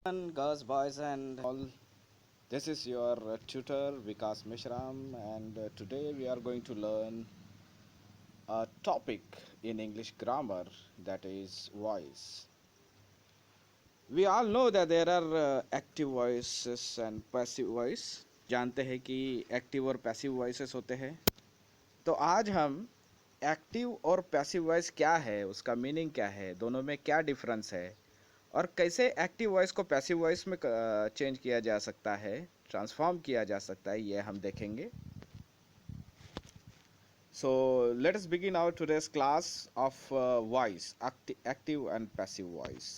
Girls, boys, and all. This is your tutor Vikas Mishram, and today we are going to learn a topic in English grammar, that is voice. We all know that there are active voices and passive voice. जानते हैं कि active और passive voices होते हैं। तो आज हम active और पैसिव वॉइस क्या है, उसका मीनिंग क्या है, दोनों में क्या डिफरेंस है, और कैसे एक्टिव वॉइस को पैसिव वॉइस में चेंज किया जा सकता है, ट्रांसफॉर्म किया जा सकता है, ये हम देखेंगे। So let us begin our today's class of voice, active and passive voice.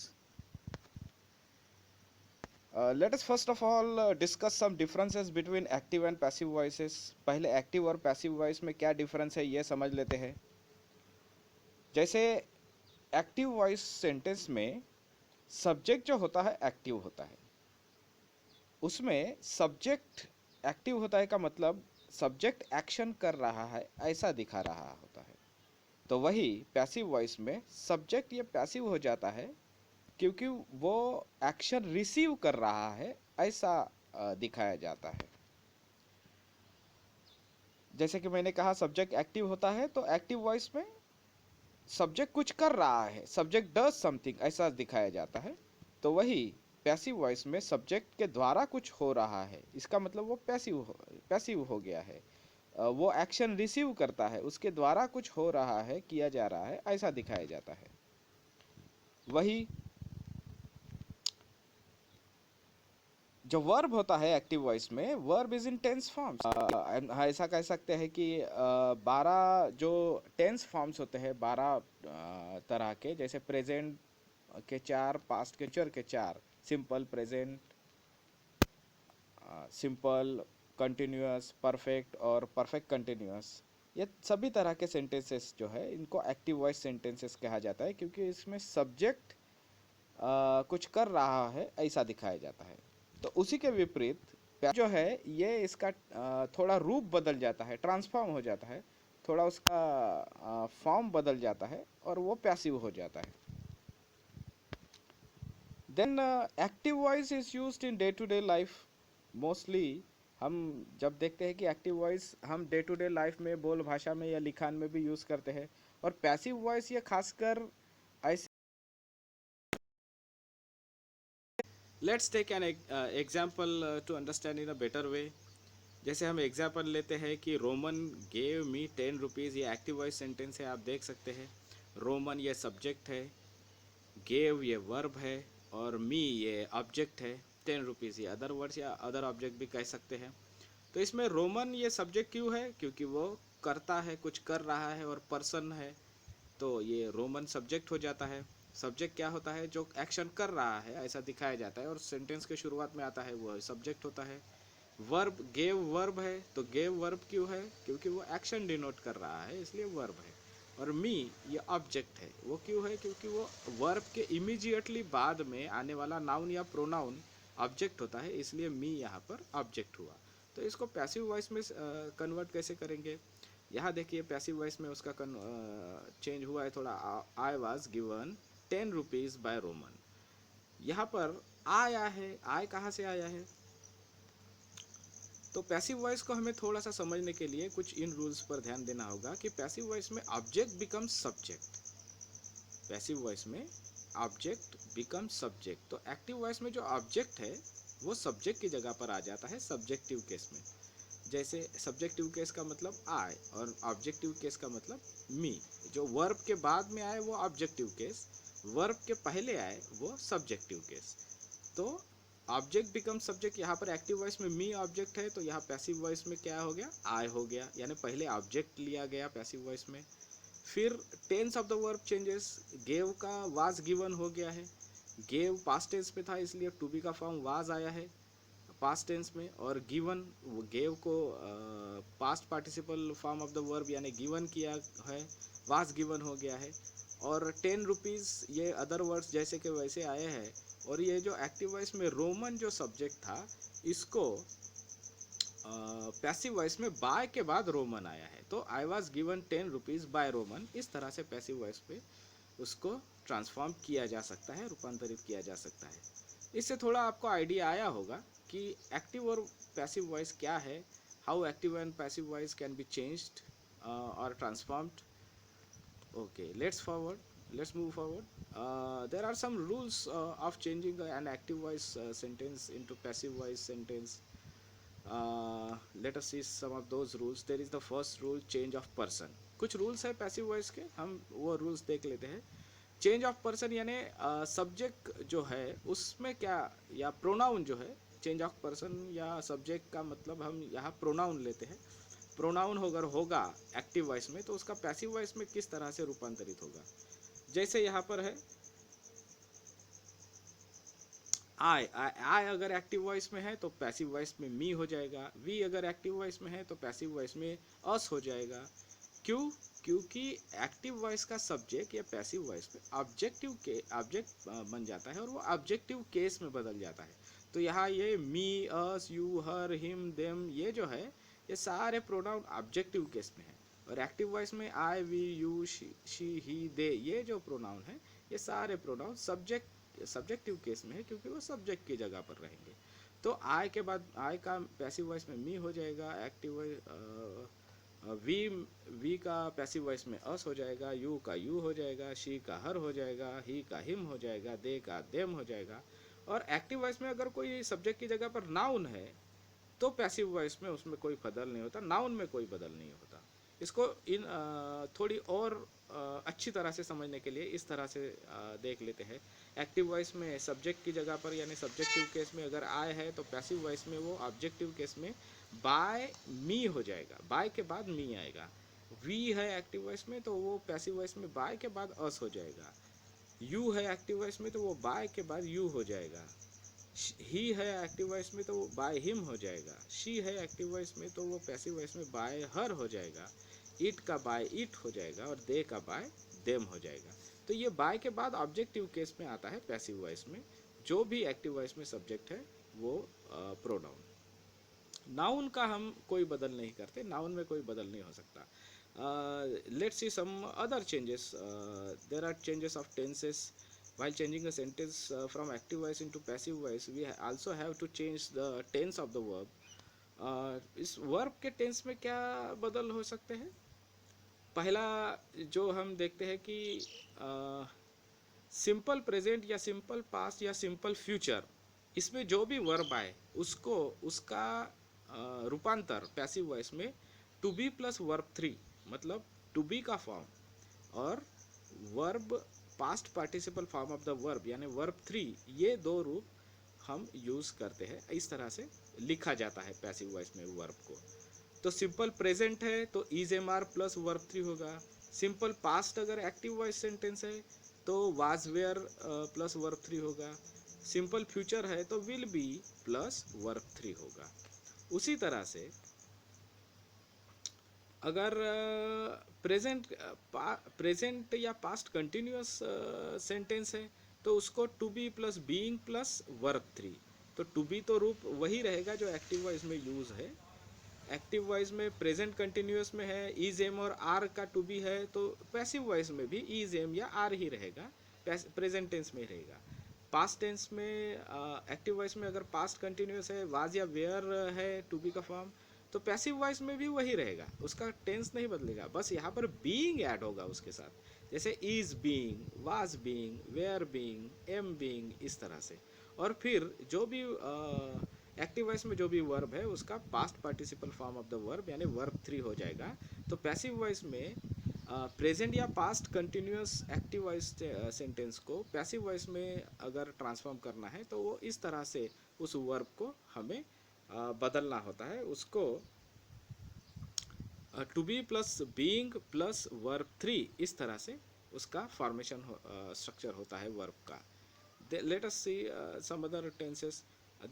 Let us first of all discuss some differences between active and passive voices. पहले एक्टिव और पैसिव वॉइस में क्या डिफरेंस है ये समझ लेते हैं। जैसे एक्टिव वॉइस सेंटेंस में सब्जेक्ट जो होता है एक्टिव होता है, उसमें सब्जेक्ट एक्टिव होता है का मतलब सब्जेक्ट एक्शन कर रहा है ऐसा दिखा रहा होता है। तो वही पैसिव वॉइस में सब्जेक्ट ये पैसिव हो जाता है क्योंकि वो एक्शन रिसीव कर रहा है ऐसा दिखाया जाता है। जैसे कि मैंने कहा सब्जेक्ट एक्टिव होता है, तो एक्टिव वॉइस में सब्जेक्ट कुछ कर रहा है, सब्जेक्ट डज समथिंग ऐसा दिखाया जाता है। तो वही पैसिव वॉइस में सब्जेक्ट के द्वारा कुछ हो रहा है, इसका मतलब वो पैसिव हो गया है। वो एक्शन रिसीव करता है, उसके द्वारा कुछ हो रहा है, किया जा रहा है ऐसा दिखाया जाता है। वही जो वर्ब होता है एक्टिव वॉइस में, verb is in tense forms. ऐसा कह सकते हैं कि 12 जो टेंस फॉर्म्स होते हैं, 12 तरह के, जैसे प्रेजेंट के 4, पास्ट के फ्यूचर के 4, simple, present, simple, continuous, perfect और परफेक्ट कंटिन्यूअस। ये सभी तरह के सेंटेंसेस जो है इनको एक्टिव वॉइस सेंटेंसेस कहा जाता है क्योंकि इसमें सब्जेक्ट कुछ कर रहा है ऐसा दिखाया जाता है। तो उसी के विपरीत जो है ये इसका थोड़ा रूप बदल जाता है, ट्रांसफॉर्म हो जाता है, थोड़ा उसका फॉर्म बदल जाता है और वो पैसिव हो जाता है। Then active voice is used in day to day life. Mostly हम जब देखते हैं कि एक्टिव वॉइस हम डे टू डे लाइफ में बोल भाषा में या लिखान में भी यूज़ करते हैं, और पैसिव वॉइस ये खासकर ऐसे। Let's take an example to understand in a better way. जैसे हम एग्जाम्पल लेते हैं कि रोमन गेव मी 10 रुपीज़, ये एक्टिव वॉइस सेंटेंस है, आप देख सकते हैं। रोमन ये सब्जेक्ट है, गेव ये वर्ब है, और मी ये ऑब्जेक्ट है, 10 रुपीज़ ये अदर वर्ड्स या अदर ऑब्जेक्ट भी कह सकते हैं। तो इसमें रोमन ये सब्जेक्ट क्यों है? क्योंकि वो करता है, कुछ कर रहा है, और पर्सन है, तो ये रोमन सब्जेक्ट हो जाता है। सब्जेक्ट क्या होता है? जो एक्शन कर रहा है ऐसा दिखाया जाता है, और सेंटेंस के शुरुआत में आता है वो सब्जेक्ट होता है। वर्ब गेव वर्ब है, तो गेव वर्ब क्यों है? क्योंकि वो एक्शन डिनोट कर रहा है, इसलिए वर्ब है। और मी ये ऑब्जेक्ट है, वो क्यों है? क्योंकि वो वर्ब के इमीडिएटली बाद में आने वाला नाउन या प्रोनाउन ऑब्जेक्ट होता है, इसलिए मी यहाँ पर ऑब्जेक्ट हुआ। तो इसको पैसिव वॉइस में कन्वर्ट कैसे करेंगे? यहाँ देखिए पैसिव वॉइस में उसका चेंज हुआ है थोड़ा। I was given 10 rupees by Roman. यहाँ पर आया है, आय कहाँ से आया है? तो पैसिव वॉइस को हमें थोड़ा सा समझने के लिए कुछ इन रूल्स पर ध्यान देना होगा कि पैसिव वॉइस में object becomes subject. Passive voice में ऑब्जेक्ट बिकम्स सब्जेक्ट। तो एक्टिव वॉइस में जो ऑब्जेक्ट है वो सब्जेक्ट की जगह पर आ जाता है सब्जेक्टिव केस में। जैसे सब्जेक्टिव केस का मतलब आई और ऑब्जेक्टिव केस का मतलब मी। जो वर्ब के बाद में आए वो ऑब्जेक्टिव केस, वर्ब के पहले आए वो सब्जेक्टिव केस। तो ऑब्जेक्ट बिकम सब्जेक्ट, यहाँ पर एक्टिव वॉइस में मी ऑब्जेक्ट है, तो यहाँ पैसिव वॉइस में क्या हो गया? आई हो गया, यानी पहले ऑब्जेक्ट लिया गया पैसिव वॉइस में। फिर tense of the verb changes, gave का वाज गिवन हो गया है। गेव पास्ट टेंस में था इसलिए टू बी का फॉर्म वाज आया है पास्ट टेंस में, और गिवन गेव को past participle form of the verb यानी गिवन किया है, वाज गिवन हो गया है। और 10 रुपीज़ ये अदर वर्ड्स जैसे कि वैसे आए हैं। और ये जो एक्टिव वॉइस में रोमन जो सब्जेक्ट था, इसको पैसिव वॉइस में बाय के बाद रोमन आया है, तो I was given 10 rupees by Roman. इस तरह से पैसिव वॉइस पे उसको ट्रांसफॉर्म किया जा सकता है, रूपांतरित किया जा सकता है। इससे थोड़ा आपको आइडिया आया होगा कि एक्टिव और पैसिव वॉइस क्या है, how active and passive voice can be changed और transformed. Okay, let's move forward. There are some rules of changing an active voice sentence into passive voice sentence. Let us see some of those rules. There is the first rule, change of person. कुछ rules है passive voice के, हम वो rules देख लेते हैं. Change of person यानी subject जो है उसमें क्या, या प्रोनाउन जो है, चेंज ऑफ पर्सन या सब्जेक्ट का मतलब हम यहाँ प्रोनाउन लेते हैं. प्रोनाउन अगर होगा एक्टिव वॉइस में तो उसका पैसिव वॉइस में किस तरह से रूपांतरित होगा. जैसे यहाँ पर है आई. आई अगर एक्टिव वॉइस में है तो पैसिव वॉइस में मी हो जाएगा. वी अगर एक्टिव वॉइस में है तो पैसिव वॉइस में अस हो जाएगा. क्यों? क्योंकि एक्टिव वॉइस का सब्जेक्ट या पैसिव वॉइस में ऑब्जेक्टिव के ऑब्जेक्ट बन जाता है और वो ऑब्जेक्टिव केस में बदल जाता है. तो यहाँ ये मी, अस, यू, हर, हिम, देम, ये जो है ये सारे प्रोनाउन ऑब्जेक्टिव केस में है. और एक्टिव वॉइस में आई, वी, यू, शी, ही, दे, ये जो प्रोनाउन है ये सारे प्रोनाउन सब्जेक्टिव केस में है क्योंकि वो सब्जेक्ट की जगह पर रहेंगे. तो आई के बाद आई का पैसिव वॉइस में मी हो जाएगा. एक्टिव वी वी का पैसिव वॉइस में अस हो जाएगा. यू का यू हो जाएगा. शी का हर हो जाएगा. ही का हिम हो जाएगा. दे का देम हो जाएगा. और एक्टिव वॉइस में अगर कोई सब्जेक्ट की जगह पर नाउन है तो पैसिव वॉइस में उसमें कोई बदल नहीं होता, नाउन में कोई बदल नहीं होता. इसको इन थोड़ी और अच्छी तरह से समझने के लिए इस तरह से देख लेते हैं. एक्टिव वॉइस में सब्जेक्ट की जगह पर यानी सब्जेक्टिव केस में अगर आए है तो पैसिव वॉइस में वो ऑब्जेक्टिव केस में बाय मी हो जाएगा. बाय के बाद मी आएगा. वी है एक्टिव वॉइस में तो वो पैसिव वॉइस में बाय के बाद अस हो जाएगा. यू है एक्टिव वॉइस में तो वो बाय के बाद यू हो जाएगा. ही है एक्टिव वॉइस में तो वो बाय हिम हो जाएगा. शी है एक्टिव वॉइस में तो वो पैसिव वॉइस में बाय हर हो जाएगा. इट का बाय इट हो जाएगा और दे का बाय देम हो जाएगा. तो ये बाय के बाद ऑब्जेक्टिव केस में आता है पैसिव वॉइस में. जो भी एक्टिव वॉइस में सब्जेक्ट है वो प्रोनाउन. नाउन का हम कोई बदल नहीं करते, नाउन में कोई बदल नहीं हो सकता. Let's see some other changes. There are changes of tenses. While changing a sentence from active voice into passive voice, we also have to change the tense of the verb. इस verb के tense में क्या बदल हो सकते हैं. पहला जो हम देखते हैं कि सिंपल प्रेजेंट या सिंपल पास्ट या सिंपल फ्यूचर, इसमें जो भी वर्ब आए उसको उसका रूपांतर पैसिव वॉइस में to be plus verb three, मतलब टू बी का फॉर्म और verb past participle form of the verb यानी वर्ब थ्री, ये दो रूप हम यूज़ करते हैं. इस तरह से लिखा जाता है पैसिव वॉइस में वर्ब को. तो सिंपल प्रेजेंट है तो is am are plus verb three होगा. सिंपल पास्ट अगर एक्टिव वॉइस सेंटेंस है तो was were plus verb three होगा. सिंपल फ्यूचर है तो will be plus verb three होगा. उसी तरह से अगर प्रेजेंट या पास्ट कंटिन्यूस सेंटेंस है तो उसको to be plus being plus verb three. तो टू बी तो रूप वही रहेगा जो एक्टिव वॉइस में यूज़ है. एक्टिव वॉइस में प्रेजेंट कंटिन्यूस में है इज एम और आर का टू बी है तो पैसिव वॉइस में भी इज एम या आर ही रहेगा, प्रेजेंट टेंस में ही रहेगा. पास्ट टेंस में एक्टिव वॉइस में अगर पास्ट कंटिन्यूस है वाज या वेयर है टू बी का फॉर्म तो पैसिव वॉइस में भी वही रहेगा, उसका टेंस नहीं बदलेगा, बस यहाँ पर बीइंग ऐड होगा उसके साथ. जैसे is being, was being, were being, am being, इस तरह से. और फिर जो भी एक्टिव वॉइस में जो भी वर्ब है उसका past participle form of the verb यानी वर्ब थ्री हो जाएगा. तो पैसिव वॉइस में प्रेजेंट या past continuous active voice sentence को पैसिव वॉइस में अगर ट्रांसफॉर्म करना है तो वो इस तरह से उस वर्ब को हमें बदलना होता है. उसको to be plus being plus verb three, इस तरह से उसका फॉर्मेशन स्ट्रक्चर होता है वर्ब का. Let us see some other tenses.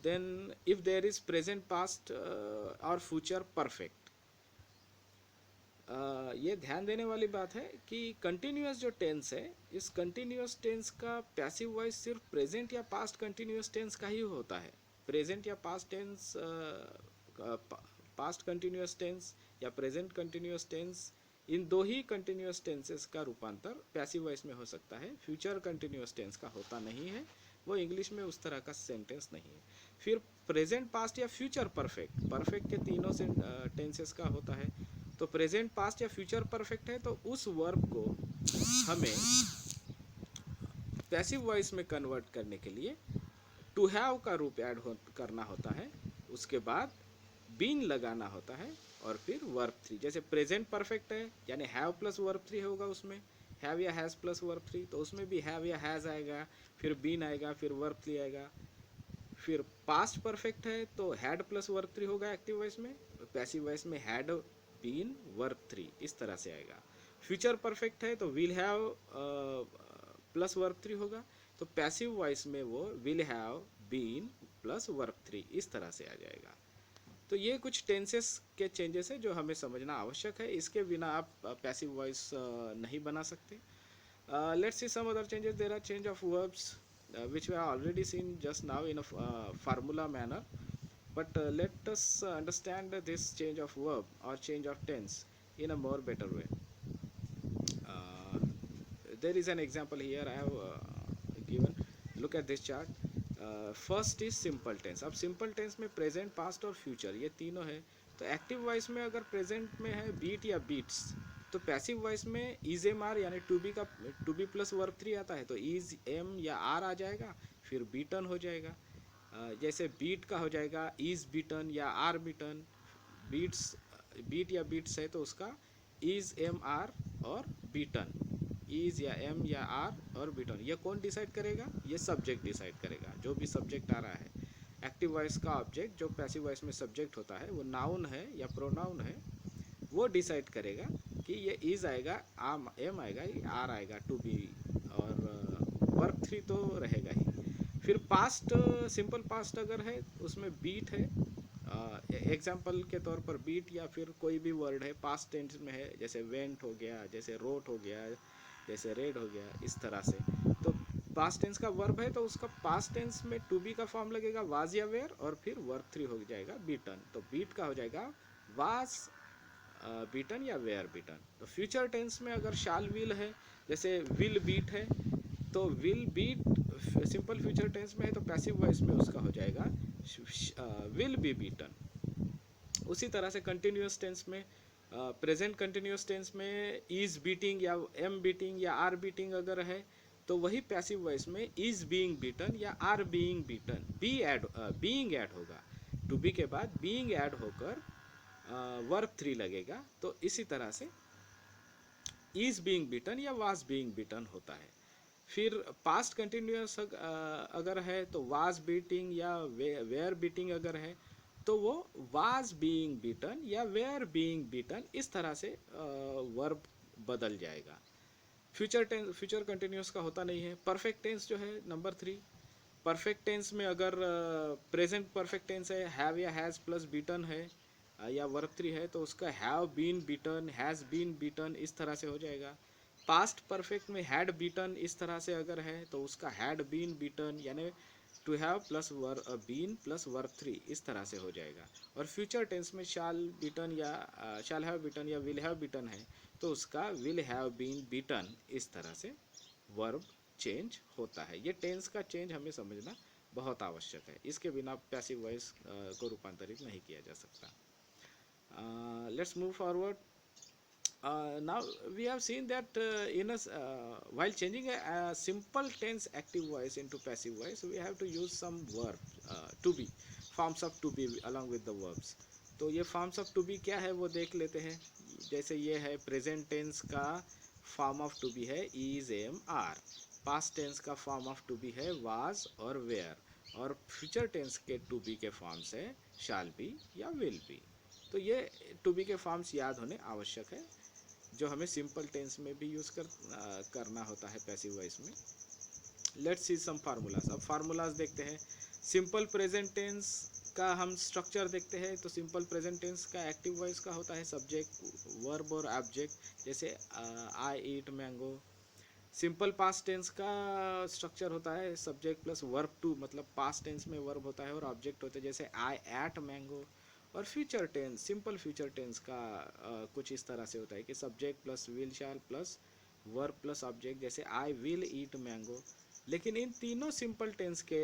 Then if there is present, past or future perfect, ये ध्यान देने वाली बात है कि कंटिन्यूस जो टेंस है इस कंटिन्यूस टेंस का पैसिव वॉइस सिर्फ प्रेजेंट या पास्ट कंटिन्यूस टेंस का ही होता है. प्रेजेंट या past tense, past continuous tense या प्रेजेंट कंटिन्यूस टेंस, इन दो ही कंटिन्यूस टेंसेस का रूपांतर पैसिव वॉइस में हो सकता है. फ्यूचर कंटिन्यूस टेंस का होता नहीं है. वो इंग्लिश में उस तरह का सेंटेंस नहीं है। फिर प्रेजेंट पास्ट या फ्यूचर परफेक्ट, परफेक्ट के तीनों से टेंसेस का होता है। तो प्रेजेंट पास्ट या फ्यूचर परफेक्ट है तो उस वर्ब को हमें पैसिव वॉइस में कन्वर्ट करने के लिए टू हैव का रूप करना होता है, उसके बाद बीन लगाना होता है और फिर वर्ब थ्री। जैसे प्रेजेंट परफेक्ट है यानी हैव प्लस वर्ब थ्री होगा उसमें, हैव या हैज़ प्लस वर्ब थ्री, तो उसमें भी हैव या हैज़ आएगा, फिर बीन आएगा, फिर वर्ब थ्री आएगा। फिर पास्ट परफेक्ट है तो हैड प्लस वर्ब थ्री होगा एक्टिव वॉइस में, पैसिव वॉइस में हैड बीन वर्ब थ्री, इस तरह से आएगा। फ्यूचर परफेक्ट है तो will have plus verb three होगा, तो पैसिव वॉइस में वो will have been plus verb three, इस तरह से आ जाएगा। तो ये कुछ टेंसेस के चेंजेस है जो हमें समझना आवश्यक है, इसके बिना आप पैसिव वॉइस नहीं बना सकते। Let's see some other changes. There are change of verbs which we have already seen just now in a formula manner. But let us understand this change of verb or change of tense in a more better way. Uh, there is an example here I have given. Look at this chart. First is simple tense. अब simple tense में present past और future ये तीनों है। तो active voice में अगर present में है बीट या बीट्स, तो पैसिव वॉइस में इज एम आर यानी टू बी का to be plus verb three आता है, तो इज एम या आर आ जाएगा, फिर बीटन हो जाएगा। जैसे बीट का हो जाएगा इज बीटन या आर बीटन। बीट्स, बीट या बीट्स है तो उसका इज एम आर और बीटन, इज या एम या आर और बीटन। ये कौन डिसाइड करेगा? ये सब्जेक्ट डिसाइड करेगा, जो भी सब्जेक्ट आ रहा है। एक्टिव वॉइस का ऑब्जेक्ट जो पैसिव वॉइस में सब्जेक्ट होता है, वो नाउन है या प्रोनाउन है, वो डिसाइड करेगा कि ये इज आएगा, आम एम आएगा, आर आएगा, टू बी, और वर्ब थ्री तो रहेगा ही। फिर पास्ट, सिंपल पास्ट अगर है उसमें बीट है। एग्जाम्पल के तौर पर बीट या फिर कोई भी वर्ड है पास्ट टेंस में है, जैसे वेंट हो गया, जैसे रोट हो गया, जैसे रेड हो गया, इस तरह से। तो पास्ट टेंस का वर्ब है तो उसका पास्ट टेंस में टू बी का फॉर्म लगेगा वाज या वेयर, और फिर वर्ब थ्री हो जाएगा बीटन। तो बीट का हो जाएगा वाज बीटन या वेयर बीटन। तो फ्यूचर टेंस में अगर शाल विल है, जैसे विल बीट है, तो will beat simple future tense में है तो पैसिव वॉइस में उसका हो जाएगा विल बी बीटन। उसी तरह से कंटिन्यूस टेंस में, प्रेजेंट कंटिन्यूस टेंस में इज बीटिंग या एम बीटिंग या आर बीटिंग अगर है, तो वही पैसिव वॉइस में इज बीइंग बीटन या are being beaten, being add होगा, टू बी के बाद बीइंग ऐड होकर वर्ब थ्री लगेगा। तो इसी तरह से इज बीइंग बीटन या वाज बीइंग बीटन होता है। फिर पास्ट कंटिन्यूस अगर है तो वाज बीटिंग या वेयर बीटिंग अगर है, तो वो वाज बीइंग बीटन या वेयर बीइंग बीटन, इस तरह से वर्ब बदल जाएगा। फ्यूचर टेंस, फ्यूचर कंटिन्यूस का होता नहीं है। परफेक्ट टेंस जो है नंबर थ्री, परफेक्ट टेंस में अगर प्रेजेंट परफेक्ट टेंस है, हैव या हैज़ प्लस बीटन है या वर्ब थ्री है, तो उसका have been beaten, has been beaten, इस तरह से हो जाएगा। पास्ट परफेक्ट में हैड बीटन इस तरह से अगर है तो उसका हैड बीन बीटन यानी to have plus been plus verb three, इस तरह से हो जाएगा। और फ्यूचर टेंस में शाल बीटन या शाल हैव बीटन या विल हैव बीटन है, तो उसका विल हैव बीन बीटन, इस तरह से वर्ब चेंज होता है। ये टेंस का चेंज हमें समझना बहुत आवश्यक है, इसके बिना पैसिव वॉइस को रूपांतरित नहीं किया जा सकता। Let's move forward. Now we have seen that while changing a simple tense active voice into passive voice, we have to use some verb to be, forms of to be along with the verbs. तो ये forms of to be क्या है वो देख लेते हैं। जैसे ये है प्रेजेंट टेंस का फॉर्म ऑफ टू बी है is am are, past tense का फॉर्म ऑफ टू बी है वाज और वेयर, और फ्यूचर टेंस के टू बी के फॉर्म्स है शाल बी या विल बी। तो ये टू बी के फॉर्म्स याद होने आवश्यक है, जो हमें सिंपल टेंस में भी यूज़ करना होता है पैसिव वॉइस में। Let's see some formulas. अब फार्मूलाज देखते हैं। सिंपल प्रेजेंट टेंस का हम स्ट्रक्चर देखते हैं। तो सिंपल प्रेजेंट टेंस का एक्टिव वॉइस का होता है सब्जेक्ट, वर्ब और ऑब्जेक्ट, जैसे I eat mango. Simple past tense का स्ट्रक्चर होता है सब्जेक्ट प्लस वर्ब टू, मतलब पास्ट टेंस में वर्ब होता है और ऑब्जेक्ट होता है, जैसे आई एट मैंगो। और future tense, simple future tense का कुछ इस तरह से होता है कि subject plus will shall plus verb plus object, जैसे आई विल ईट मैंगो। लेकिन इन तीनों सिंपल टेंस के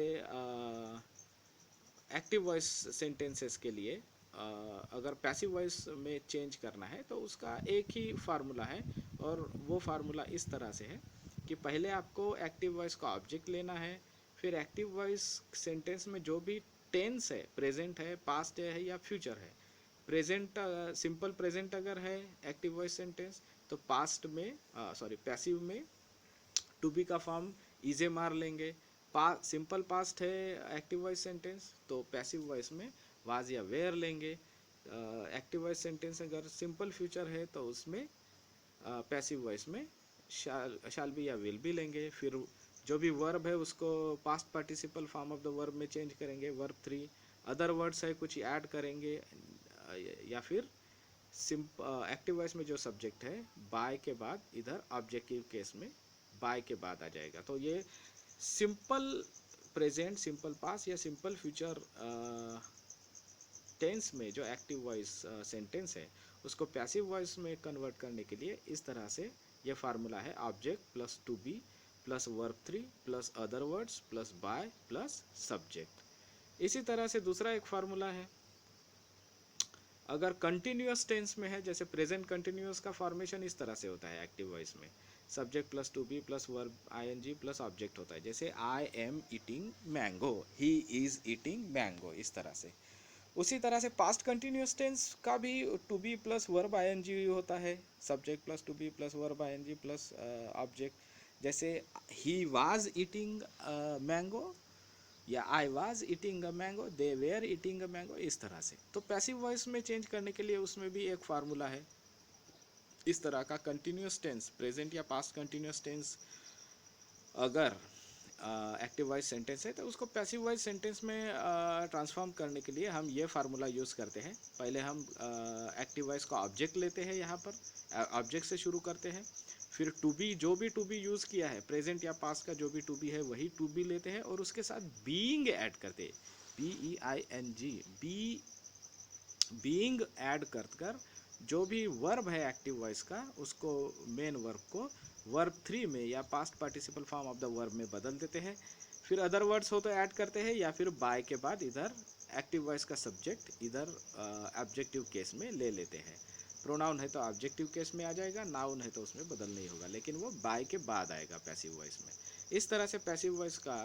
एक्टिव वॉइस सेंटेंसेस के लिए अगर पैसिव वॉइस में चेंज करना है तो उसका एक ही फार्मूला है, और वो फार्मूला इस तरह से है कि पहले आपको एक्टिव वॉइस का ऑब्जेक्ट लेना है, फिर एक्टिव वॉइस सेंटेंस में जो भी टेंस है, प्रेजेंट है, पास्ट है या फ्यूचर है। प्रेजेंट, सिंपल प्रेजेंट अगर है एक्टिव वॉइस सेंटेंस, तो पास्ट में पैसिव में टू बी का फॉर्म इजे मार लेंगे। सिंपल पास्ट है एक्टिव वॉइस सेंटेंस, तो पैसिव वॉइस में वाज या वेयर लेंगे। एक्टिव वॉइस सेंटेंस अगर सिंपल फ्यूचर है तो उसमें पैसिव वॉइस में शाल बी या विल बी लेंगे। फिर जो भी वर्ब है उसको past participle form of the verb में चेंज करेंगे, वर्ब थ्री। अदर वर्ड्स है कुछ ऐड करेंगे, या फिर एक्टिव वॉइस में जो सब्जेक्ट है बाय के बाद इधर ऑब्जेक्टिव केस में बाय के बाद आ जाएगा। तो ये सिंपल प्रेजेंट, सिंपल पास्ट या सिंपल फ्यूचर टेंस में जो एक्टिव वॉइस सेंटेंस है उसको पैसिव वॉइस में कन्वर्ट करने के लिए इस तरह से ये फार्मूला है, object plus to be plus verb three plus other words plus by plus subject. इसी तरह से दूसरा एक फार्मूला है, अगर कंटिन्यूअस टेंस में है, जैसे प्रेजेंट कंटिन्यूअस का फॉर्मेशन इस तरह से होता है एक्टिव वॉइस में, subject plus to be plus verb ING plus object होता है, जैसे I am eating mango, he is eating mango, इस तरह से। उसी तरह से पास्ट कंटिन्यूअस टेंस का भी to be plus verb ING होता है, subject plus to be plus verb ING plus object, जैसे ही वाज ईटिंग मैंगो, या I was eating a mango, they were eating a mango, इस तरह से। तो पैसिव वॉइस में चेंज करने के लिए उसमें भी एक फार्मूला है इस तरह का, कंटिन्यूअस टेंस, प्रेजेंट या पास्ट कंटिन्यूअस टेंस अगर एक्टिव वॉइस सेंटेंस है तो उसको पैसिव वॉइस सेंटेंस में ट्रांसफॉर्म करने के लिए हम ये फार्मूला यूज़ करते हैं। पहले हम एक्टिव वॉइस का ऑब्जेक्ट लेते हैं, यहाँ पर ऑब्जेक्ट से शुरू करते हैं, फिर टू बी, जो भी टू बी यूज़ किया है प्रेजेंट या पास्ट का जो भी टू बी है वही टू बी लेते हैं, और उसके साथ बीइंग ऐड करते हैं, BEING, बीइंग ऐड कर जो भी वर्ब है एक्टिव वॉइस का उसको, मेन वर्ब को वर्ब थ्री में या past participle form of the verb में बदल देते हैं। फिर अदर वर्ड्स हो तो ऐड करते हैं, या फिर बाय के बाद इधर एक्टिव वॉइस का सब्जेक्ट इधर ऑब्जेक्टिव केस में ले लेते हैं। प्रोनाउन है तो ऑब्जेक्टिव केस में आ जाएगा, नाउन है तो उसमें बदल नहीं होगा, लेकिन वो बाय के बाद आएगा पैसिव वॉइस में। इस तरह से पैसिव वॉइस का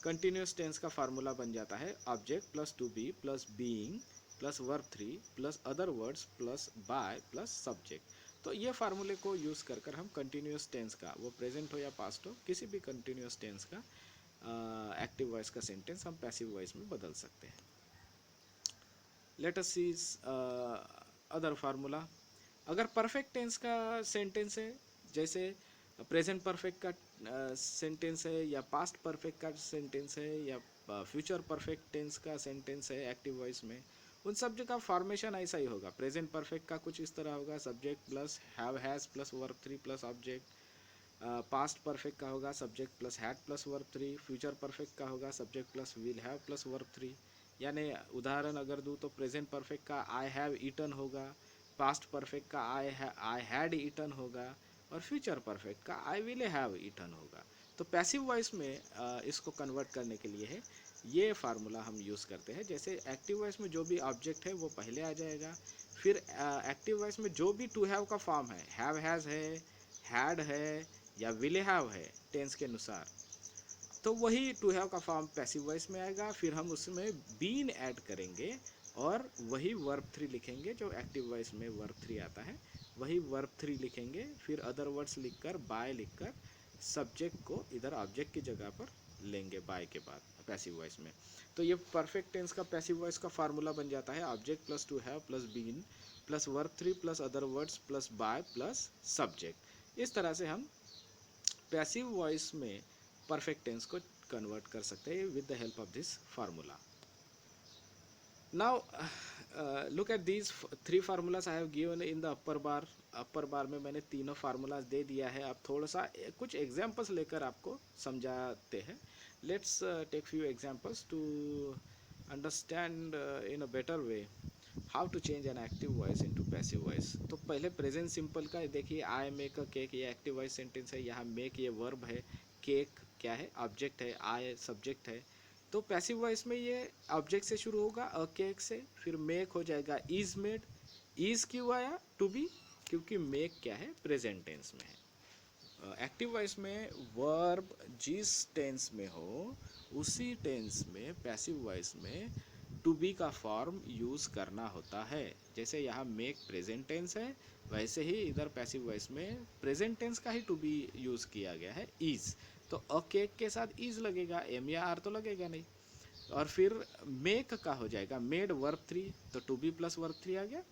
कंटिन्यूस टेंस का फार्मूला बन जाता है, object plus to be plus being plus verb three plus other words plus by plus subject. तो ये फार्मूले को यूज़ कर कर हम कंटिन्यूस टेंस का, वो प्रेजेंट हो या पास्ट हो, किसी भी कंटिन्यूस टेंस का एक्टिव वॉइस का सेंटेंस हम पैसिव वॉइस में बदल सकते हैं। लेट अस सी अदर फार्मूला। अगर परफेक्ट टेंस का सेंटेंस है, जैसे प्रेजेंट परफेक्ट का सेंटेंस है, या पास्ट परफेक्ट का सेंटेंस है, या फ्यूचर परफेक्ट टेंस का सेंटेंस है एक्टिव वॉइस में, उन सब का फॉर्मेशन ऐसा ही होगा। प्रेजेंट परफेक्ट का कुछ इस तरह होगा, subject plus have has plus verb three plus object. Past perfect का होगा subject plus had plus verb three. Future perfect का होगा subject plus will have plus verb three. यानी उदाहरण अगर दूँ तो प्रेजेंट परफेक्ट का आई हैव ईटन होगा, पास्ट परफेक्ट का आई हैड ईटन होगा, और फ्यूचर परफेक्ट का आई विल हैव ईटन होगा। तो पैसिव वॉइस में इसको कन्वर्ट करने के लिए है ये फार्मूला हम यूज़ करते हैं। जैसे एक्टिव वॉइस में जो भी ऑब्जेक्ट है वो पहले आ जाएगा, फिर एक्टिव वॉइस में जो भी टू हैव का फॉर्म है, हैव हैज़ है, हैड है, या विल हैव है टेंस के अनुसार, तो वही टू हैव का फॉर्म पैसिव वॉइस में आएगा। फिर हम उसमें बीन ऐड करेंगे और वही वर्ब थ्री लिखेंगे, जो एक्टिव वॉइस में वर्ब थ्री आता है वही वर्ब थ्री लिखेंगे। फिर अदर वर्ड्स लिखकर, बाय लिखकर सब्जेक्ट को इधर ऑब्जेक्ट की जगह पर लेंगे बाय के बाद पैसिव वॉइस में। तो ये परफेक्ट टेंस का पैसिव वॉइस का फार्मूला बन जाता है, object plus to have plus been plus verb three plus other words plus by plus subject. इस तरह से हम पैसिव वॉइस में परफेक्ट टेंस को कन्वर्ट कर सकते हैं with the help of this formula. Now look at these three formulas I have given in the upper bar. Upper bar में मैंने तीनों फार्मूलाज दे दिया है। अब थोड़ा सा कुछ एग्जांपल्स लेकर आपको समझाते हैं। Let's take few examples to understand in a better way how to change an active voice into passive voice. तो पहले प्रेजेंट सिंपल का देखिए, आई मेक अ केक, ये एक्टिव वॉइस सेंटेंस है, यहाँ मेक ये वर्ब है, केक क्या है, ऑब्जेक्ट है, आई सब्जेक्ट है। तो पैसिव वॉइस में ये ऑब्जेक्ट से शुरू होगा, अ केक से, फिर मेक हो जाएगा इज मेड। इज क्यों आया, टू बी, क्योंकि मेक क्या है, प्रेजेंट टेंस में है। एक्टिव वॉइस में वर्ब जिस टेंस में हो उसी टेंस में पैसिव वॉइस में टू बी का फॉर्म यूज़ करना होता है। जैसे यहाँ मेक प्रेजेंट टेंस है, वैसे ही इधर पैसिव वॉइस में प्रेजेंट टेंस का ही टू बी यूज़ किया गया है, इज। तो अ केक के साथ इज लगेगा, एम या आर तो लगेगा नहीं। और फिर मेक का हो जाएगा मेड वर्ब थ्री, तो to be plus verb three आ गया।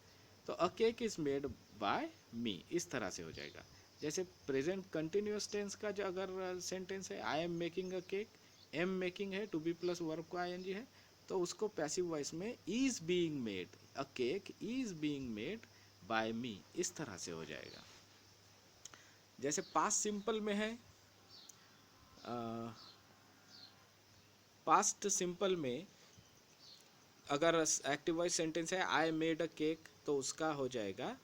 तो a cake is made by me, इस तरह से हो जाएगा। जैसे प्रेजेंट कंटिन्यूस टेंस का जो अगर सेंटेंस है, I am making a cake, am making है, टू बी प्लस वर्ब का आईएनजी है, तो उसको पैसिव वॉइस में is being made, a cake is being made by me, इस तरह से हो जाएगा। जैसे पास्ट सिंपल में है, पास्ट सिंपल में अगर एक्टिव वॉइस सेंटेंस है आई मेड अ केक, तो उसका हो जाएगा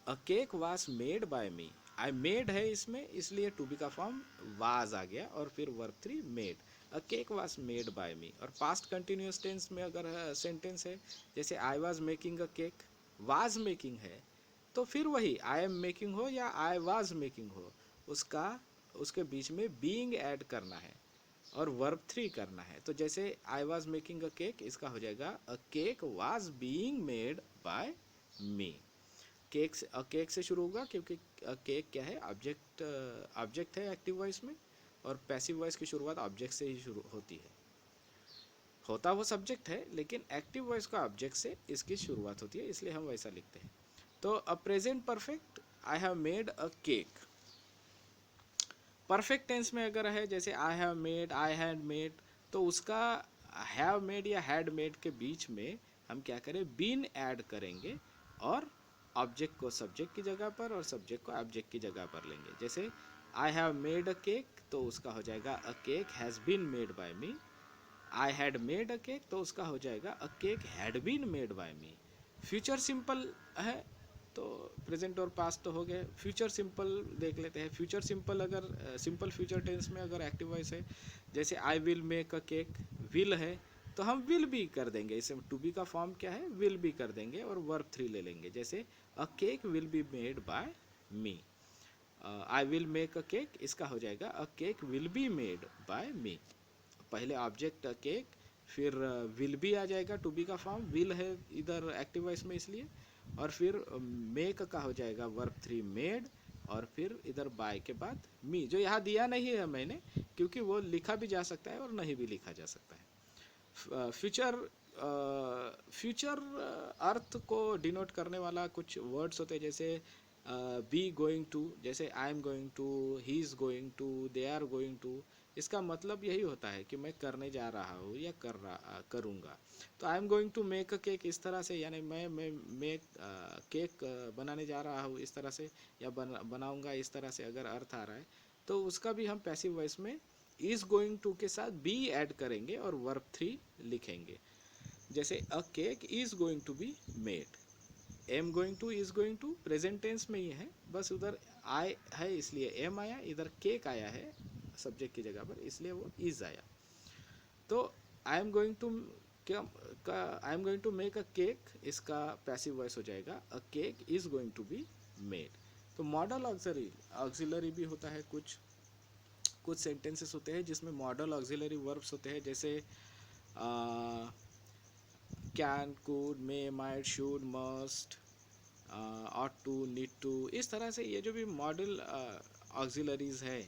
a cake was made by me. I made है इसमें, इसलिए टू बी का फॉर्म वाज आ गया, और फिर verb three made, a cake was made by me. और पास्ट कंटिन्यूस टेंस में अगर सेंटेंस है, जैसे I was making a cake, was making है, तो फिर वही आई एम मेकिंग हो या आई वाज मेकिंग हो, उसका उसके बीच में बीइंग ऐड करना है और वर्ब थ्री करना है। तो जैसे I was making a cake, इसका हो जाएगा a cake was being made by me. Cake से, अ केक से शुरू होगा क्योंकि केक क्या है, ऑब्जेक्ट, ऑब्जेक्ट है एक्टिव वॉइस में, और पैसिव वॉइस की शुरुआत ऑब्जेक्ट से ही शुरू होती है। होता वो सब्जेक्ट है, लेकिन एक्टिव वॉइस का ऑब्जेक्ट से इसकी शुरुआत होती है, इसलिए हम वैसा लिखते हैं। तो a present perfect, I have made a cake. Perfect tense में अगर है, जैसे I have made, I had made, तो उसका हैव मेड या हैड मेड के बीच में हम क्या करें, बीन ऐड करेंगे, और ऑब्जेक्ट को सब्जेक्ट की जगह पर और सब्जेक्ट को ऑब्जेक्ट की जगह पर लेंगे। जैसे I have made a cake, तो उसका हो जाएगा a cake has been made by me. I had made a cake, तो उसका हो जाएगा a cake had been made by me. Future simple है, तो प्रेजेंट और पास्ट तो हो गए। फ्यूचर सिंपल देख लेते हैं। फ्यूचर सिंपल अगर सिंपल फ्यूचर टेंस में अगर एक्टिव वॉइस है, जैसे आई will make a cake, will है, तो हम विल भी कर देंगे, इसे टू बी का फॉर्म क्या है, विल भी कर देंगे और वर्ब थ्री ले लेंगे। जैसे a cake will be made by me, I will make a cake, इसका हो जाएगा a cake will be made by me. पहले ऑब्जेक्ट केक, फिर विल भी आ जाएगा, टू बी का फॉर्म, विल है इधर एक्टिव वॉइस में इसलिए, और फिर मेक का हो जाएगा वर्ब थ्री मेड, और फिर इधर बाय के बाद मी, जो यहाँ दिया नहीं है मैंने, क्योंकि वो लिखा भी जा सकता है और नहीं भी लिखा जा सकता है। फ्यूचर, फ्यूचर अर्थ को डिनोट करने वाला कुछ वर्ड्स होते हैं, जैसे बी गोइंग टू, जैसे I am going to, he is going to, they are going to. इसका मतलब यही होता है कि मैं करने जा रहा हूँ या करूँगा। तो I am going to make a cake, इस तरह से, यानी मैं केक बनाने जा रहा हूँ इस तरह से, या बनाऊँगा इस तरह से अगर अर्थ आ रहा है, तो उसका भी हम पैसिव वॉइस में इज गोइंग टू के साथ बी ऐड करेंगे और वर्ब थ्री लिखेंगे। जैसे a cake is going to be made, am going to, is going to present tense में ही है, बस उधर आई है इसलिए एम आया, इधर केक आया है सब्जेक्ट की जगह पर, इसलिए वो इज आया। तो आई एम गोइंग टू, क्या, I am going to make a cake, इसका पैसिव वॉइस हो जाएगा a cake is going to be made. तो मॉडल ऑक्सिलरी भी होता है, कुछ कुछ सेंटेंसेस होते हैं जिसमें मॉडल ऑक्सिलरी वर्ब्स होते हैं, जैसे can, could, may, might, should, must, ought to, need to, इस तरह से ये जो भी मॉडल ऑक्सिलरीज है,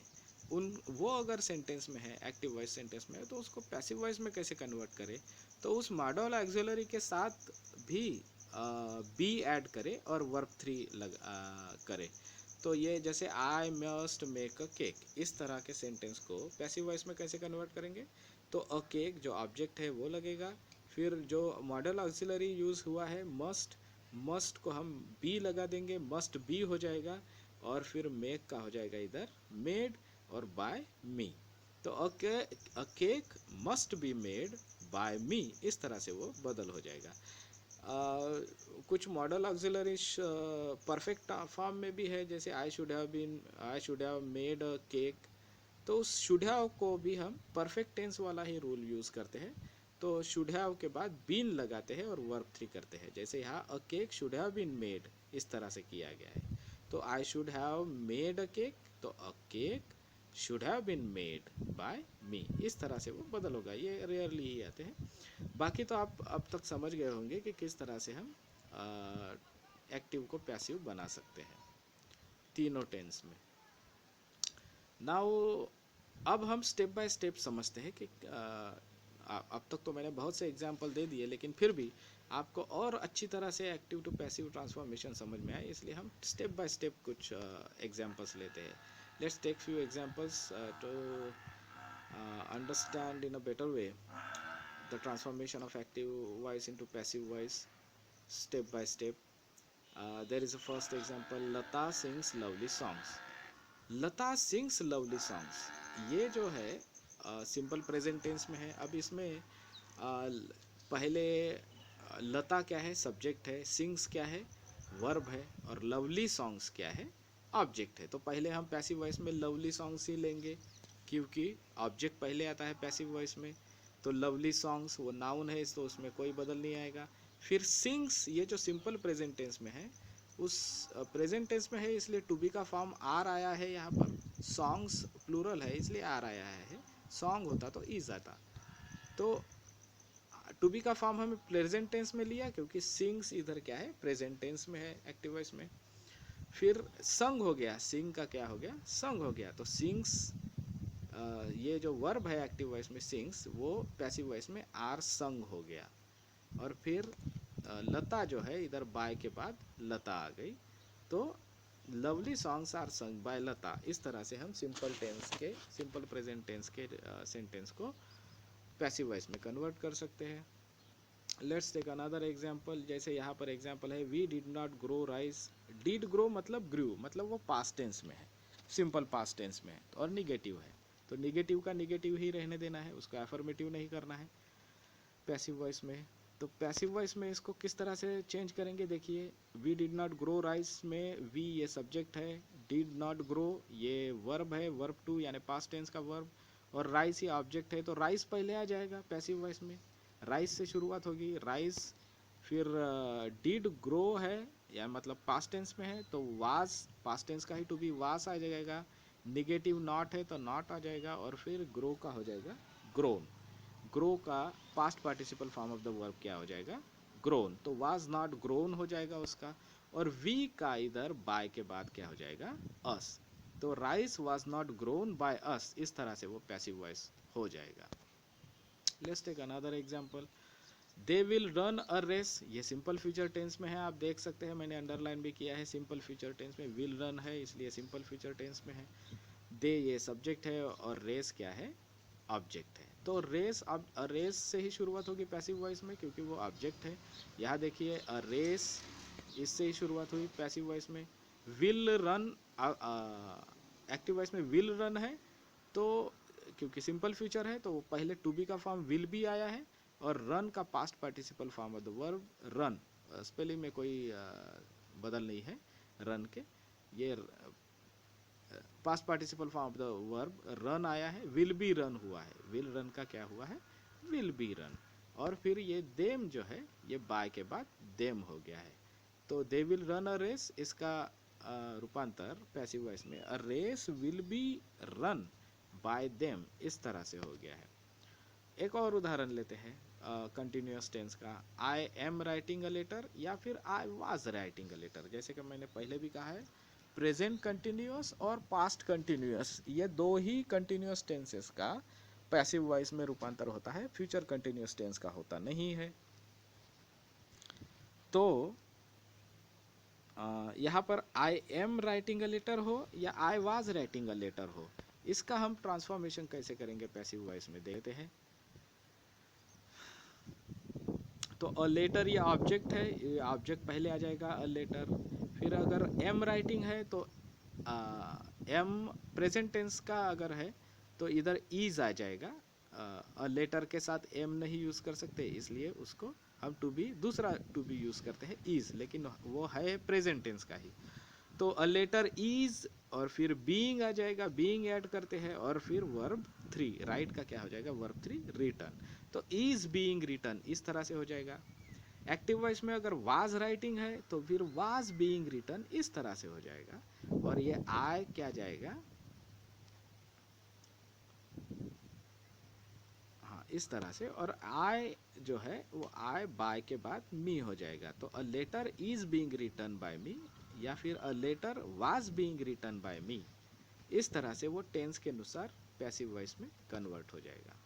उन वो अगर सेंटेंस में है, एक्टिव वॉइस सेंटेंस में है, तो उसको पैसिव वॉइस में कैसे कन्वर्ट करें, तो उस मॉडल ऑक्सिलरी के साथ भी बी ऐड करे और वर्ब थ्री करे। तो ये जैसे I must make a cake, इस तरह के सेंटेंस को पैसिव वॉइस में कैसे कन्वर्ट करेंगे, तो अ केक जो ऑब्जेक्ट है वो लगेगा, फिर जो मॉडल ऑक्सिलरी यूज़ हुआ है मस्ट, मस्ट को हम बी लगा देंगे, मस्ट बी हो जाएगा, और फिर मेक का हो जाएगा इधर मेड, और बाय मी। तो a cake must be made by me, इस तरह से वो बदल हो जाएगा। कुछ मॉडल ऑक्सिलरी परफेक्ट फॉर्म में भी है, जैसे आई should have made a cake, तो उस शुड हैव को भी हम परफेक्ट टेंस वाला ही रूल यूज़ करते हैं। तो शुड हैव के बाद बीन लगाते हैं और वर्ब 3 करते हैं। जैसे यहाँ a cake should have been made, इस तरह से किया गया है। तो I should have made a cake, तो a cake should have been made by me, इस तरह से वो बदल होगा। ये रेयरली ही आते हैं। बाकी तो आप अब तक समझ गए होंगे कि किस तरह से हम एक्टिव को पैसिव बना सकते हैं तीनों टेंस में। नाउ अब हम स्टेप बाय स्टेप समझते हैं कि अब तक तो मैंने बहुत से एग्जाम्पल दे दिए, लेकिन फिर भी आपको और अच्छी तरह से एक्टिव टू पैसिव ट्रांसफॉर्मेशन समझ में आए, इसलिए हम स्टेप बाय स्टेप कुछ एग्जाम्पल्स लेते हैं। Let's take few examples to understand in a better way the transformation of active voice into passive voice step by step. There is a first example, Lata sings lovely songs. Lata sings lovely songs, ये जो है simple present tense में है। अब इसमें पहले लता क्या है, सब्जेक्ट है, सिंग्स क्या है, वर्ब है, और लवली सॉन्ग्स क्या है, ऑब्जेक्ट है। तो पहले हम पैसिव वॉइस में लवली सॉन्ग्स ही लेंगे, क्योंकि ऑब्जेक्ट पहले आता है पैसिव वॉइस में। तो लवली सॉन्ग्स वो नाउन है, तो उसमें कोई बदल नहीं आएगा। फिर सिंग्स, ये जो सिंपल प्रेजेंट टेंस में है, उस प्रेजेंट टेंस में है, इसलिए टू बी का फॉर्म आर आया है यहाँ पर। सॉन्ग्स प्लूरल है, इसलिए आर आया है। सॉन्ग होता तो इज आता। तो टू बी का फॉर्म हमें प्रेजेंट टेंस में लिया, क्योंकि सिंग्स इधर क्या है, प्रेजेंट टेंस में है, एक्टिव वॉइस में। फिर संग हो गया, सिंग का क्या हो गया, संग हो गया। तो सिंग्स, ये जो वर्ब है एक्टिव वॉइस में सिंग्स, वो पैसिव वॉइस में आर संग हो गया। और फिर लता जो है, इधर बाय के बाद लता आ गई, तो lovely songs are sung by Lata. इस तरह से हम सिंपल टेंस के, सिंपल प्रेजेंट टेंस के सेंटेंस को पैसिव वॉइस में कन्वर्ट कर सकते हैं। Let's take another example. जैसे यहाँ पर एग्जांपल है, we did not grow rice. Did grow मतलब ग्रू, मतलब वो पास्ट टेंस में है, सिंपल पास्ट टेंस में है, और निगेटिव है। तो निगेटिव का निगेटिव ही रहने देना है, उसको एफर्मेटिव नहीं करना है पैसिव वॉइस में। तो पैसिव वॉइस में इसको किस तरह से चेंज करेंगे, देखिए। We did not grow rice में वी ये सब्जेक्ट है, डिड नॉट ग्रो ये वर्ब है, वर्ब टू यानी पास्ट टेंस का वर्ब, और राइस ये ऑब्जेक्ट है। तो राइस पहले आ जाएगा पैसिव वॉइस में, राइस से शुरुआत होगी, राइस। फिर डिड ग्रो है, या मतलब पास्ट टेंस में है, तो वाज पास्ट टेंस का ही टू बी वाज आ जाएगा। निगेटिव नॉट है तो नॉट आ जाएगा, और फिर ग्रो का हो जाएगा ग्रोन। ग्रो का past participle form of the verb क्या हो जाएगा, ग्रोन। तो वाज नॉट ग्रोन हो जाएगा उसका। और वी का इधर बाय के बाद क्या हो जाएगा, अस। तो rice was not grown by us, इस तरह से वो पैसिव वॉइस हो जाएगा। Let's take another example, they will run a race. ये सिंपल फ्यूचर टेंस में है, आप देख सकते हैं, मैंने अंडरलाइन भी किया है। सिंपल फ्यूचर टेंस में विल रन है, इसलिए सिंपल फ्यूचर टेंस में है। दे ये सब्जेक्ट है, और रेस क्या है, ऑब्जेक्ट है। तो रेस, अब रेस से ही शुरुआत होगी पैसिव वॉइस में, क्योंकि वो ऑब्जेक्ट है। यहाँ देखिए अ रेस, इससे ही शुरुआत हुई पैसिव वॉइस में। विल रन, एक्टिव वॉइस में विल रन है, तो क्योंकि सिंपल फ्यूचर है, तो पहले टू बी का फॉर्म विल बी आया है, और रन का past participle form of the verb run. Spelling में कोई बदल नहीं है रन के, ये past participle form of the verb run आया है, विल बी रन हुआ है, विल रन का क्या हुआ है, विल बी रन। और फिर ये देम जो है, ये बाय के बाद देम हो गया है। तो they will run a race, इसका रूपांतर पैसिव वॉइस में a race will be run by them, इस तरह से हो गया है। एक और उदाहरण लेते हैं कंटिन्यूअस टेंस का, I am writing a letter या फिर I was writing a letter. जैसे कि मैंने पहले भी कहा है, प्रेजेंट कंटिन्यूअस और पास्ट कंटिन्यूअस, ये दो ही कंटिन्यूअस टेंसेस का पैसिव वॉइस में रूपांतर होता है, फ्यूचर कंटिन्यूअस टेंस का होता नहीं है। तो यहाँ पर I am writing a letter हो या I was writing a letter हो, इसका हम ट्रांसफॉर्मेशन कैसे करेंगे पैसिव वॉइस में, देखते हैं। तो अ लेटर ये ऑब्जेक्ट है, ये ऑब्जेक्ट पहले आ जाएगा अ लेटर। फिर अगर एम राइटिंग है, तो एम प्रेजेंट टेंस का अगर है, तो इधर ईज आ जाएगा। अ लेटर के साथ एम नहीं यूज़ कर सकते, इसलिए उसको हम टू बी, दूसरा टू बी यूज़ करते हैं ईज, लेकिन वो है प्रेजेंट टेंस का ही। तो अ लेटर इज और फिर बीइंग आ जाएगा, बीइंग ऐड करते हैं और फिर वर्ब थ्री, राइट का क्या हो जाएगा, वर्ब थ्री रिटर्न। तो इज बीइंग रिटर्न इस तरह से हो जाएगा। एक्टिव वॉइस में अगर वाज राइटिंग है तो फिर वाज बीइंग रिटर्न इस तरह से हो जाएगा। और ये आई क्या जाएगा, हाँ इस तरह से। और आई जो है वो आई बाय के बाद मी हो जाएगा। तो a letter is being return by me या फिर a letter was being return by me, इस तरह से वो टेंस के अनुसार पैसिव वॉइस में कन्वर्ट हो जाएगा।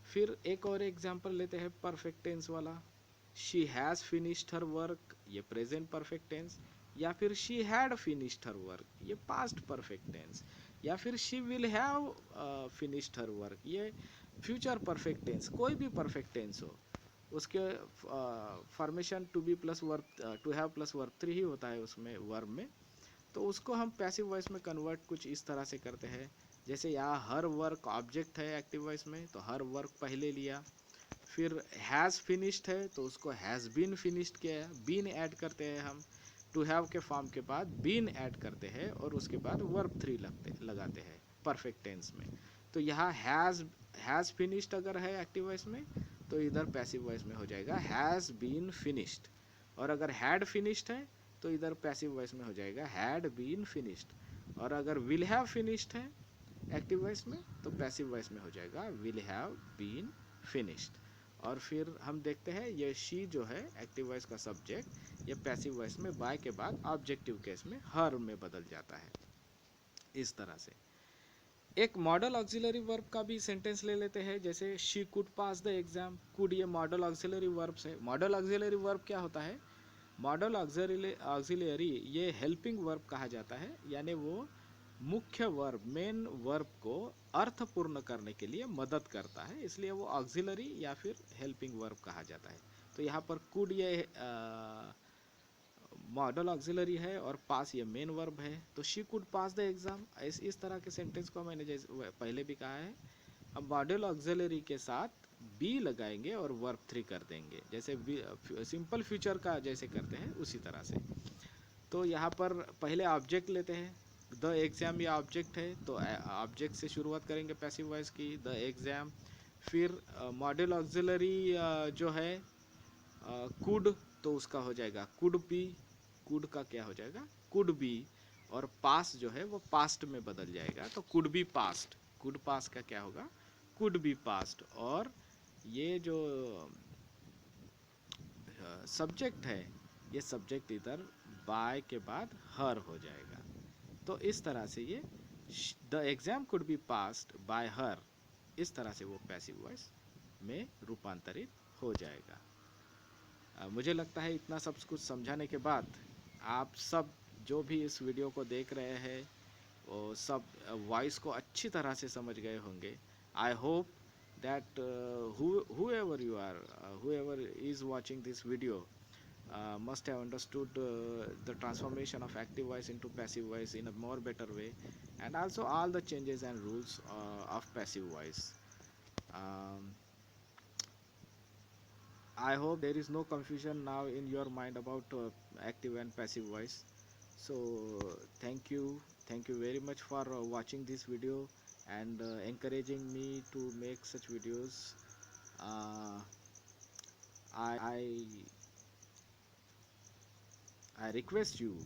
फिर एक और एग्जांपल लेते हैं परफेक्ट टेंस वाला। She has finished her work, ये प्रेजेंट परफेक्ट टेंस। या फिर she had finished her work, ये पास्ट परफेक्ट टेंस। या फिर she will have finished her work, ये फ्यूचर परफेक्ट टेंस। कोई भी परफेक्ट टेंस हो, उसके formation to be plus verb, to have plus verb three ही होता है उसमें वर्ब में। तो उसको हम पैसिव वॉइस में कन्वर्ट कुछ इस तरह से करते हैं। जैसे यहाँ हर वर्क ऑब्जेक्ट है एक्टिव वॉइस में, तो हर वर्क पहले लिया। फिर हैज़ फिनिश्ड है तो उसको हैज़ बीन फिनिश्ड किया, बीन ऐड करते हैं हम। टू हैव के फॉर्म के बाद बीन ऐड करते हैं और उसके बाद वर्ब थ्री लगाते हैं परफेक्ट टेंस में। तो यहाँ हैज़ फिनिश्ड अगर है एक्टिव वॉइस में तो इधर पैसिव वॉइस में हो जाएगा हैज़ बीन फिनिश्ड। और अगर हैड फिनिश्ड है तो इधर पैसिव वॉइस में हो जाएगा हैड बीन फिनिश्ड। और अगर विल हैव फिनिश्ड है एक्टिव वॉइस में तो पैसिव वॉइस में हो जाएगा विल हैव बीन फिनिश्ड। और फिर हम देखते हैं ये शी जो है एक्टिव वॉइस का सब्जेक्ट, ये पैसिव वॉइस में बाय के बाद ऑब्जेक्टिव केस में हर में बदल जाता है इस तरह से। एक मॉडल ऑक्सिलरी वर्ब का भी सेंटेंस ले लेते हैं। जैसे she could pass the exam, could ये मॉडल ऑक्सिलरी वर्ब है। मॉडल ऑक्सिलरी वर्ब क्या होता है, मॉडल ऑक्सिलरी ये हेल्पिंग वर्ब कहा जाता है, यानी वो मुख्य वर्ब मेन वर्ब को अर्थपूर्ण करने के लिए मदद करता है, इसलिए वो ऑक्सिलरी या फिर हेल्पिंग वर्ब कहा जाता है। तो यहाँ पर कुड ये मॉडल ऑक्सिलरी है और पास ये मेन वर्ब है। तो she could pass the exam, इस तरह के सेंटेंस को मैंने जैसे पहले भी कहा है, हम मॉडल ऑक्सिलरी के साथ बी लगाएंगे और वर्ब थ्री कर देंगे, जैसे सिंपल फ्यूचर का जैसे करते हैं उसी तरह से। तो यहाँ पर पहले ऑब्जेक्ट लेते हैं, द एग्ज़ाम ये ऑब्जेक्ट है तो ऑब्जेक्ट से शुरुआत करेंगे पैसिव वॉइस की, द एग्ज़ाम। फिर मॉडल ऑक्सिलरी जो है कुड, तो उसका हो जाएगा कुड बी, कुड का क्या हो जाएगा कुड बी। और पास जो है वो पास्ट में बदल जाएगा, तो could be past, could pass का क्या होगा कुड बी पास्ट। और ये जो सब्जेक्ट है, ये सब्जेक्ट इधर बाय के बाद हर हो जाएगा। तो इस तरह से ये the exam could be passed by हर, इस तरह से वो पैसिव वॉइस में रूपांतरित हो जाएगा। मुझे लगता है इतना सब कुछ समझाने के बाद आप सब जो भी इस वीडियो को देख रहे हैं वो सब वॉइस को अच्छी तरह से समझ गए होंगे। I hope that whoever you are, whoever is watching this video must have understood the transformation of active voice into passive voice in a more better way, and also all the changes and rules of passive voice. um, I hope there is no confusion now in your mind about active and passive voice. So thank you very much for watching this video and encouraging me to make such videos. uh, I I request you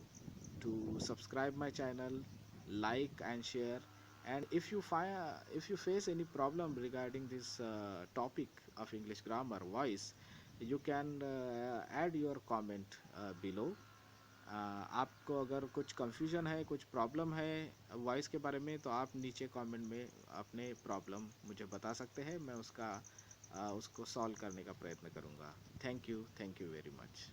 to subscribe my channel, like and share. And if you face any problem regarding this topic of English grammar voice, you can add your comment below. आपको अगर कुछ confusion है, कुछ problem है voice के बारे में, तो आप नीचे कमेंट में अपने प्रॉब्लम मुझे बता सकते हैं, मैं उसको सॉल्व करने का प्रयत्न करूँगा। Thank you very much.